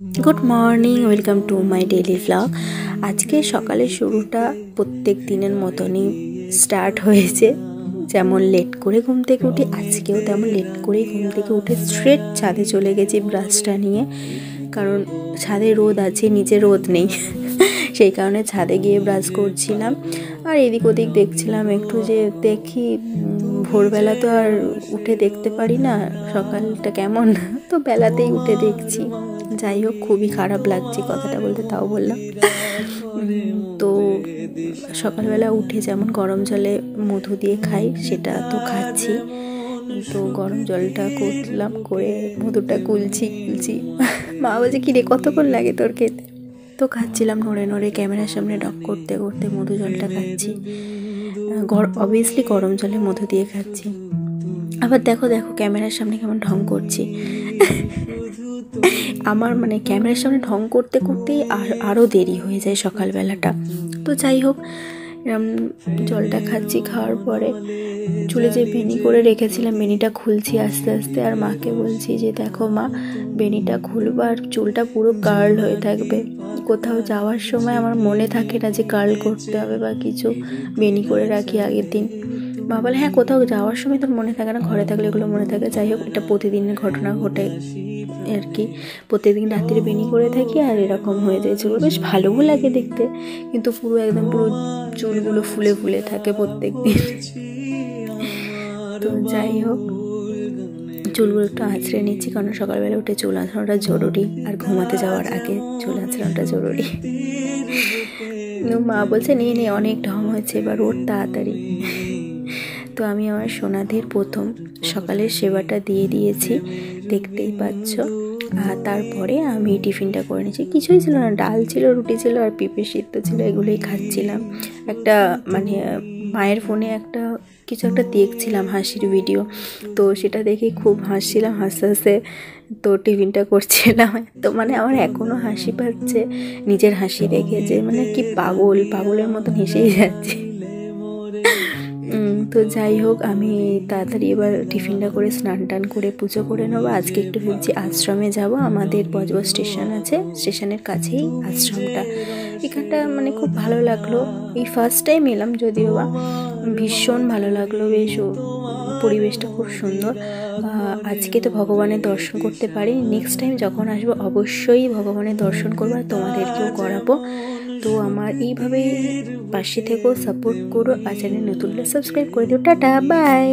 Good morning welcome to my daily vlog. आज के सकाले शुरूटा प्रत्येक दिनेर मतोनी स्टार्ट होयेछे। जेमन लेट करे घुम थेके उठी आजकेও तेमन लेट करे घुम थेके उठे स्ट्रेट छादे चले गेছি ब्राशटा निये, कारण छादे रोद आछे नीचे रोद नेই সেই কারণে ছাদে গিয়ে ব্রাশ করছিলাম। আর এদিক ওদিক দেখছিলাম একটু, যে দেখি ভোরবেলা তো আর উঠে দেখতে পারি না সকালটা কেমন, তো বেলাতেই উঠে দেখছি। যাই হোক, খুবই খারাপ লাগছে কথাটা বলতে, তাও বললাম। তো সকালবেলা উঠে যেমন গরম জলে মধু দিয়ে খাই সেটা তো খাচ্ছি। তো গরম জলটা করলাম, করে মধুটা গুলছি। মা বলছে কি রে কতক্ষণ লাগে তোর খেতে, তো খাচ্ছিলাম নড়ে নড়ে ক্যামেরার সামনে ডক করতে করতে মধু জলটা খাচ্ছি। অবভিয়াসলি গরম জলে মধু দিয়ে খাচ্ছি। আবার দেখো ক্যামেরার সামনে কেমন ঢং করছি। আমার মানে ক্যামেরার সামনে ঢং করতে করতেই আরও দেরি হয়ে যায় সকালবেলাটা। তো যাই হোক, জলটা খাচ্ছি। খাওয়ার পরে চুলে যে বেনি করে রেখেছিলাম বেনিটা খুলছি আস্তে আস্তে। আর মাকে বলছি যে দেখো মা, বেনিটা খুলবো আর চুলটা পুরো কার্ল হয়ে থাকবে। কোথাও যাওয়ার সময় আমার মনে থাকে না যে কার্ল করতে হবে বা কিছু, বেনি করে রাখি আগের দিন। মা বলে হ্যাঁ, কোথাও যাওয়ার সময় তোর মনে থাকে না, ঘরে থাকলে এগুলো মনে থাকে। যাই হোক, এটা প্রতিদিনের ঘটনা ঘটে আর কি। প্রত্যেকদিন রাত্রে বেনি করে থাকি আর এরকম হয়ে যায় চুল। বেশ ভালোও লাগে দেখতে, কিন্তু পুরো একদম পুরো চুলগুলো ফুলে ফুলে থাকে প্রত্যেক দিন। তো যাই হোক, চুলগুলো একটু আঁচড়ে নিচ্ছি, কারণ সকালবেলা উঠে চুল আঁচড়ানোটা জরুরি, আর ঘুমাতে যাওয়ার আগে চুল আঁচড়ানোটা জরুরি। মা বলছে নে অনেক ঢং হয়েছে, এবার ওর তাড়াতাড়ি। তো আমি আমার সোনাদের প্রথম সকালের সেবাটা দিয়ে দিয়েছি, দেখতেই পাচ্ছ। আর তারপরে আমি টিফিনটা করে নিয়েছি। কিছুই ছিল না, ডাল ছিল, রুটি ছিল আর পেঁপে সিদ্ধ ছিল, এগুলোই খাচ্ছিলাম। একটা মানে মায়ের ফোনে কিছু একটা দেখছিলাম হাসির ভিডিও, তো সেটা দেখে খুব হাসছিলাম, হাসতে হাসতে তো টিফিনটা করছিলাম। তো মানে আমার এখনও হাসি পাচ্ছে নিজের হাসি দেখে, যে মানে কি পাগলের মতন হেসেই যাচ্ছে। তো যাই হোক, আমি তাড়াতাড়ি এবার টিফিনটা করে স্নান টান করে পুজো করে নেবো। আজকে একটু ভাবছি আশ্রমে যাব। আমাদের বজবজ স্টেশন আছে, স্টেশনের কাছেই আশ্রমটা। এখানটা মানে খুব ভালো লাগলো, এই ফার্স্ট টাইম এলাম, যদিও বা ভীষণ ভালো লাগলো। বেশ পরিবেশটা খুব সুন্দর। আজকে তো ভগবানের দর্শন করতে পারি, নেক্সট টাইম যখন আসবো অবশ্যই ভগবানের দর্শন করবো আর তোমাদেরকেও করাবো। তো আমার এইভাবে পাশে থেকেও সাপোর্ট করো, আর চ্যানেল নতুন সাবস্ক্রাইব করে দিও। Tata bye.